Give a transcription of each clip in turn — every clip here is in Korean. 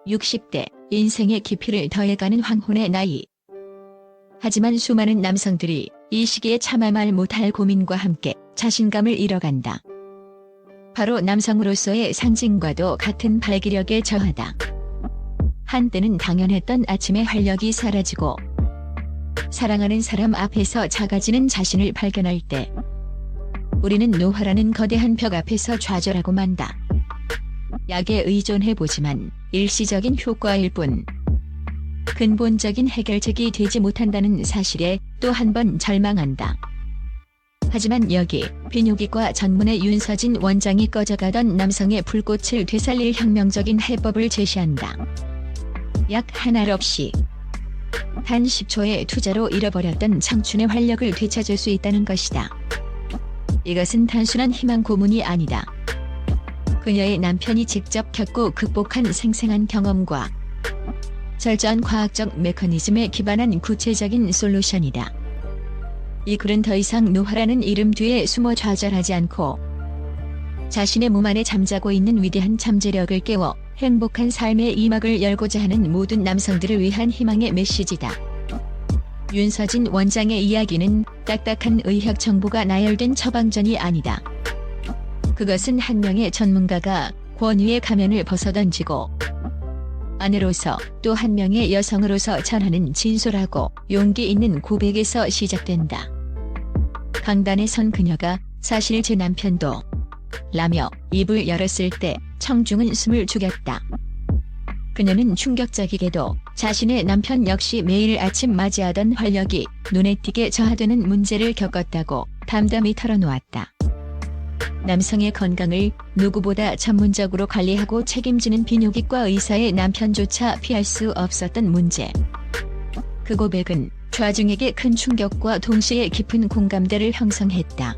60대, 인생의 깊이를 더해가는 황혼의 나이. 하지만 수많은 남성들이 이 시기에 참아 말 못할 고민과 함께 자신감을 잃어간다. 바로 남성으로서의 상징과도 같은 발기력의 저하다. 한때는 당연했던 아침의 활력이 사라지고 사랑하는 사람 앞에서 작아지는 자신을 발견할 때 우리는 노화라는 거대한 벽 앞에서 좌절하고 만다. 약에 의존해보지만 일시적인 효과일 뿐 근본적인 해결책이 되지 못한다는 사실에 또 한 번 절망한다. 하지만 여기 비뇨기과 전문의 윤서진 원장이 꺼져가던 남성의 불꽃을 되살릴 혁명적인 해법을 제시한다. 약 한 알 없이 단 10초의 투자로 잃어버렸던 청춘의 활력을 되찾을 수 있다는 것이다. 이것은 단순한 희망 고문이 아니다. 그녀의 남편이 직접 겪고 극복한 생생한 경험과 철저한 과학적 메커니즘에 기반한 구체적인 솔루션이다. 이 글은 더 이상 노화라는 이름 뒤에 숨어 좌절하지 않고 자신의 몸 안에 잠자고 있는 위대한 잠재력을 깨워 행복한 삶의 이막을 열고자 하는 모든 남성들을 위한 희망의 메시지다. 윤서진 원장의 이야기는 딱딱한 의학 정보가 나열된 처방전이 아니다. 그것은 한 명의 전문가가 권위의 가면을 벗어던지고 아내로서 또 한 명의 여성으로서 전하는 진솔하고 용기 있는 고백에서 시작된다. 강단에 선 그녀가 사실 제 남편도 라며 입을 열었을 때 청중은 숨을 죽였다. 그녀는 충격적이게도 자신의 남편 역시 매일 아침 맞이하던 활력이 눈에 띄게 저하되는 문제를 겪었다고 담담히 털어놓았다. 남성의 건강을 누구보다 전문적으로 관리하고 책임지는 비뇨기과 의사의 남편조차 피할 수 없었던 문제. 그 고백은 좌중에게 큰 충격과 동시에 깊은 공감대를 형성했다.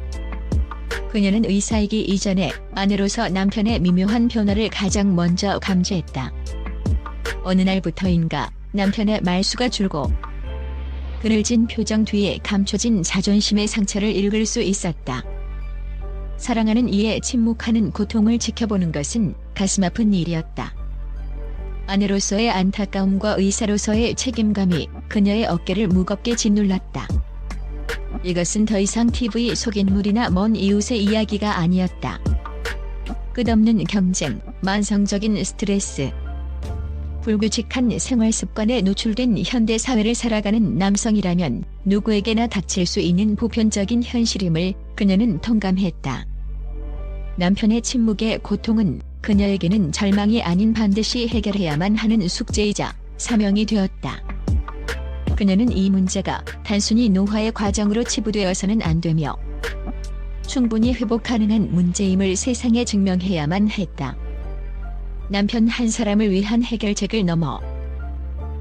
그녀는 의사이기 이전에 아내로서 남편의 미묘한 변화를 가장 먼저 감지했다. 어느 날부터인가 남편의 말수가 줄고 그늘진 표정 뒤에 감춰진 자존심의 상처를 읽을 수 있었다. 사랑하는 이의 침묵하는 고통을 지켜보는 것은 가슴 아픈 일이었다. 아내로서의 안타까움과 의사로서의 책임감이 그녀의 어깨를 무겁게 짓눌렀다. 이것은 더 이상 TV 속인물이나 먼 이웃의 이야기가 아니었다. 끝없는 경쟁, 만성적인 스트레스, 불규칙한 생활 습관에 노출된 현대 사회를 살아가는 남성이라면 누구에게나 닥칠 수 있는 보편적인 현실임을 그녀는 통감했다. 남편의 침묵의 고통은 그녀에게는 절망이 아닌 반드시 해결해야만 하는 숙제이자 사명이 되었다. 그녀는 이 문제가 단순히 노화의 과정으로 치부되어서는 안 되며 충분히 회복 가능한 문제임을 세상에 증명해야만 했다. 남편 한 사람을 위한 해결책을 넘어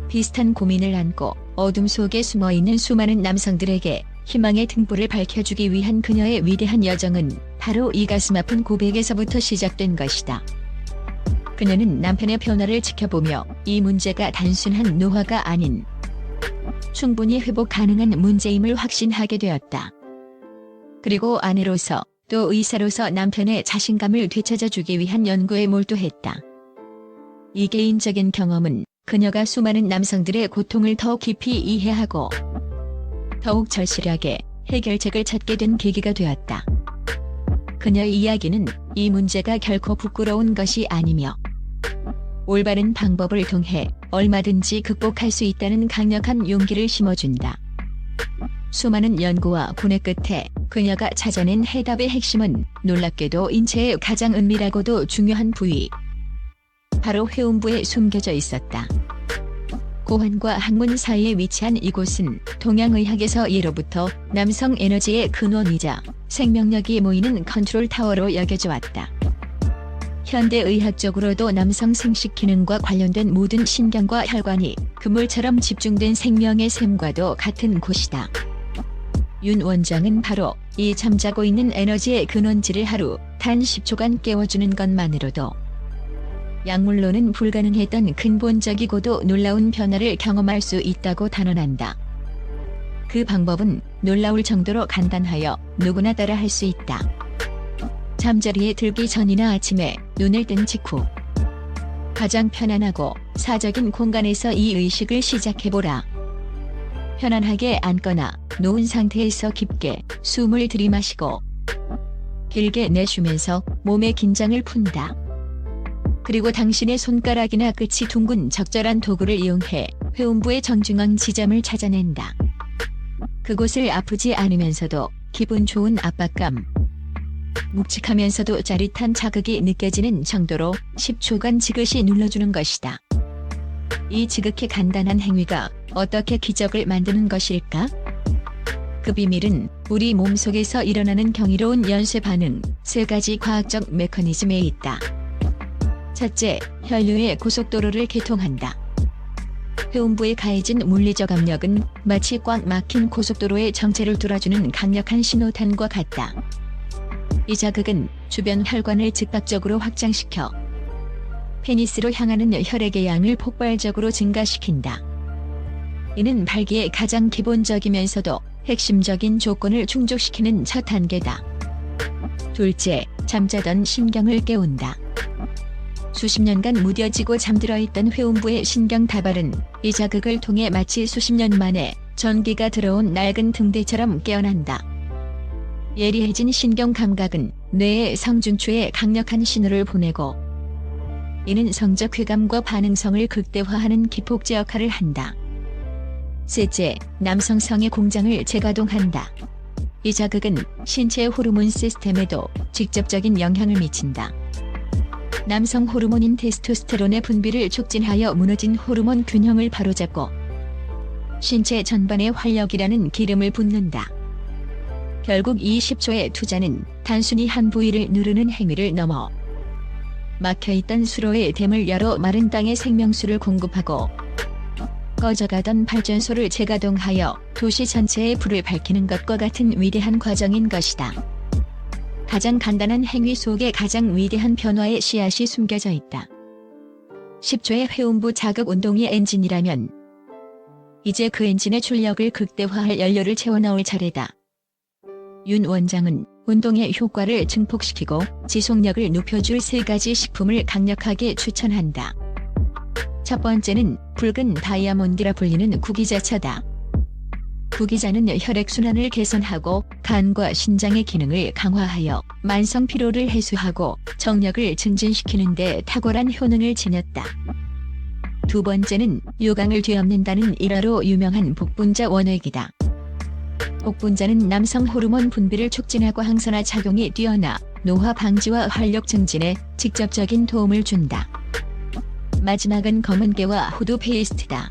비슷한 고민을 안고 어둠 속에 숨어있는 수많은 남성들에게 희망의 등불을 밝혀주기 위한 그녀의 위대한 여정은 바로 이 가슴 아픈 고백에서부터 시작된 것이다. 그녀는 남편의 변화를 지켜보며 이 문제가 단순한 노화가 아닌 충분히 회복 가능한 문제임을 확신하게 되었다. 그리고 아내로서 또 의사로서 남편의 자신감을 되찾아주기 위한 연구에 몰두했다. 이 개인적인 경험은 그녀가 수많은 남성들의 고통을 더 깊이 이해하고 더욱 절실하게 해결책을 찾게 된 계기가 되었다. 그녀의 이야기는 이 문제가 결코 부끄러운 것이 아니며 올바른 방법을 통해 얼마든지 극복할 수 있다는 강력한 용기를 심어준다. 수많은 연구와 고뇌 끝에 그녀가 찾아낸 해답의 핵심은 놀랍게도 인체의 가장 은밀하고도 중요한 부위, 바로 회음부에 숨겨져 있었다. 고환과 항문 사이에 위치한 이곳은 동양의학에서 예로부터 남성 에너지의 근원이자 생명력이 모이는 컨트롤 타워로 여겨져 왔다. 현대의학적으로도 남성 생식 기능과 관련된 모든 신경과 혈관이 그물처럼 집중된 생명의 샘과도 같은 곳이다. 윤 원장은 바로 이 잠자고 있는 에너지의 근원지를 하루 단 10초간 깨워주는 것만으로도 약물로는 불가능했던 근본적이고도 놀라운 변화를 경험할 수 있다고 단언한다. 그 방법은 놀라울 정도로 간단하여 누구나 따라 할 수 있다. 잠자리에 들기 전이나 아침에 눈을 뜬 직후 가장 편안하고 사적인 공간에서 이 의식을 시작해보라. 편안하게 앉거나 누운 상태에서 깊게 숨을 들이마시고 길게 내쉬면서 몸의 긴장을 푼다. 그리고 당신의 손가락이나 끝이 둥근 적절한 도구를 이용해 회음부의 정중앙 지점을 찾아낸다. 그곳을 아프지 않으면서도 기분 좋은 압박감, 묵직하면서도 짜릿한 자극이 느껴지는 정도로 10초간 지그시 눌러주는 것이다. 이 지극히 간단한 행위가 어떻게 기적을 만드는 것일까? 그 비밀은 우리 몸속에서 일어나는 경이로운 연쇄 반응 3가지 과학적 메커니즘에 있다. 첫째, 혈류의 고속도로를 개통한다. 회음부에 가해진 물리적 압력은 마치 꽉 막힌 고속도로의 정체를 뚫어주는 강력한 신호탄과 같다. 이 자극은 주변 혈관을 즉각적으로 확장시켜 페니스로 향하는 혈액의 양을 폭발적으로 증가시킨다. 이는 발기의 가장 기본적이면서도 핵심적인 조건을 충족시키는 첫 단계다. 둘째, 잠자던 신경을 깨운다. 수십 년간 무뎌지고 잠들어 있던 회음부의 신경 다발은 이 자극을 통해 마치 수십 년 만에 전기가 들어온 낡은 등대처럼 깨어난다. 예리해진 신경 감각은 뇌의 성중추에 강력한 신호를 보내고 이는 성적 쾌감과 반응성을 극대화하는 기폭제 역할을 한다. 셋째, 남성성의 공장을 재가동한다. 이 자극은 신체 호르몬 시스템에도 직접적인 영향을 미친다. 남성 호르몬인 테스토스테론의 분비를 촉진하여 무너진 호르몬 균형을 바로잡고 신체 전반에 활력이라는 기름을 붓는다. 결국 이 10초의 투자는 단순히 한 부위를 누르는 행위를 넘어 막혀있던 수로의 댐을 열어 마른 땅에 생명수를 공급하고 꺼져가던 발전소를 재가동하여 도시 전체의 불을 밝히는 것과 같은 위대한 과정인 것이다. 가장 간단한 행위 속에 가장 위대한 변화의 씨앗이 숨겨져 있다. 10초의 회음부 자극 운동이 엔진이라면 이제 그 엔진의 출력을 극대화할 연료를 채워넣을 차례다. 윤 원장은 운동의 효과를 증폭시키고 지속력을 높여줄 3가지 식품을 강력하게 추천한다. 첫 번째는 붉은 다이아몬드라 불리는 구기자차다. 구기자는 혈액순환을 개선하고 간과 신장의 기능을 강화하여 만성 피로를 해소하고 정력을 증진시키는 데 탁월한 효능을 지녔다. 두 번째는 요강을 뒤엎는다는 일화로 유명한 복분자 원액이다. 복분자는 남성 호르몬 분비를 촉진하고 항산화 작용이 뛰어나 노화 방지와 활력 증진에 직접적인 도움을 준다. 마지막은 검은깨와 호두 페이스트다.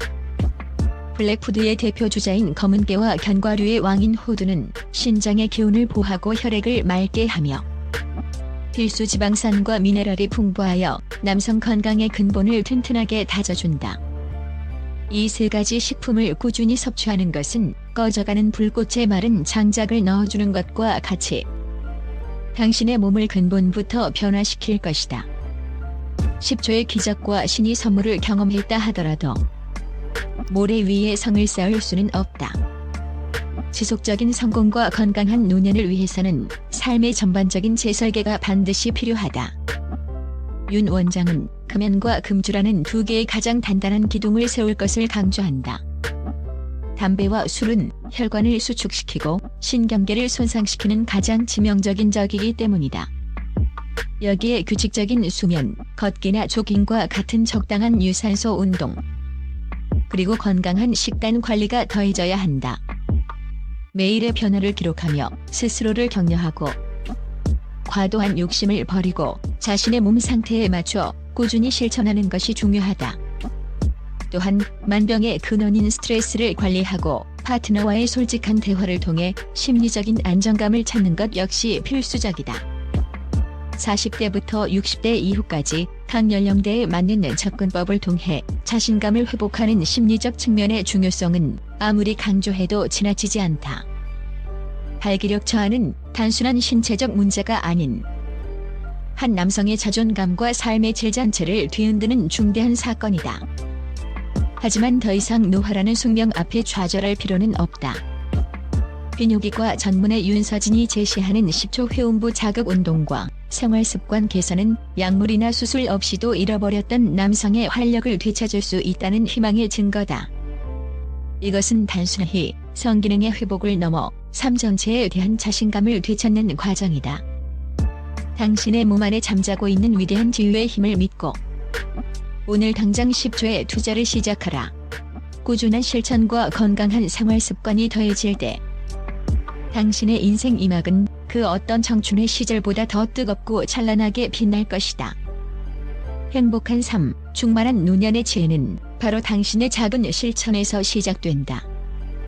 블랙푸드의 대표 주자인 검은깨와 견과류의 왕인 호두는 신장의 기운을 보하고 혈액을 맑게 하며 필수 지방산과 미네랄이 풍부하여 남성 건강의 근본을 튼튼하게 다져준다. 이 3가지 식품을 꾸준히 섭취하는 것은 꺼져가는 불꽃에 마른 장작을 넣어주는 것과 같이 당신의 몸을 근본부터 변화시킬 것이다. 10초의 기적과 신의 선물을 경험했다 하더라도 모래 위에 성을 쌓을 수는 없다. 지속적인 성공과 건강한 노년을 위해서는 삶의 전반적인 재설계가 반드시 필요하다. 윤 원장은 금연과 금주라는 2개의 가장 단단한 기둥을 세울 것을 강조한다. 담배와 술은 혈관을 수축시키고 신경계를 손상시키는 가장 치명적인 적이기 때문이다. 여기에 규칙적인 수면, 걷기나 조깅과 같은 적당한 유산소 운동, 그리고 건강한 식단 관리가 더해져야 한다. 매일의 변화를 기록하며 스스로를 격려하고 과도한 욕심을 버리고 자신의 몸 상태에 맞춰 꾸준히 실천하는 것이 중요하다. 또한 만병의 근원인 스트레스를 관리하고 파트너와의 솔직한 대화를 통해 심리적인 안정감을 찾는 것 역시 필수적이다. 40대부터 60대 이후까지 각 연령대에 맞는 접근법을 통해 자신감을 회복하는 심리적 측면의 중요성은 아무리 강조해도 지나치지 않다. 발기력 저하는 단순한 신체적 문제가 아닌 한 남성의 자존감과 삶의 질 자체를 뒤흔드는 중대한 사건이다. 하지만 더 이상 노화라는 숙명 앞에 좌절할 필요는 없다. 비뇨기과 전문의 윤서진이 제시하는 10초 회음부 자극 운동과 생활습관 개선은 약물이나 수술 없이도 잃어버렸던 남성의 활력을 되찾을 수 있다는 희망의 증거다. 이것은 단순히 성기능의 회복을 넘어 삶 전체에 대한 자신감을 되찾는 과정이다. 당신의 몸 안에 잠자고 있는 위대한 지유의 힘을 믿고 오늘 당장 10초의 투자를 시작하라. 꾸준한 실천과 건강한 생활 습관이 더해질 때 당신의 인생 이막은 그 어떤 청춘의 시절보다 더 뜨겁고 찬란하게 빛날 것이다. 행복한 삶, 충만한 노년의 지혜는 바로 당신의 작은 실천에서 시작된다.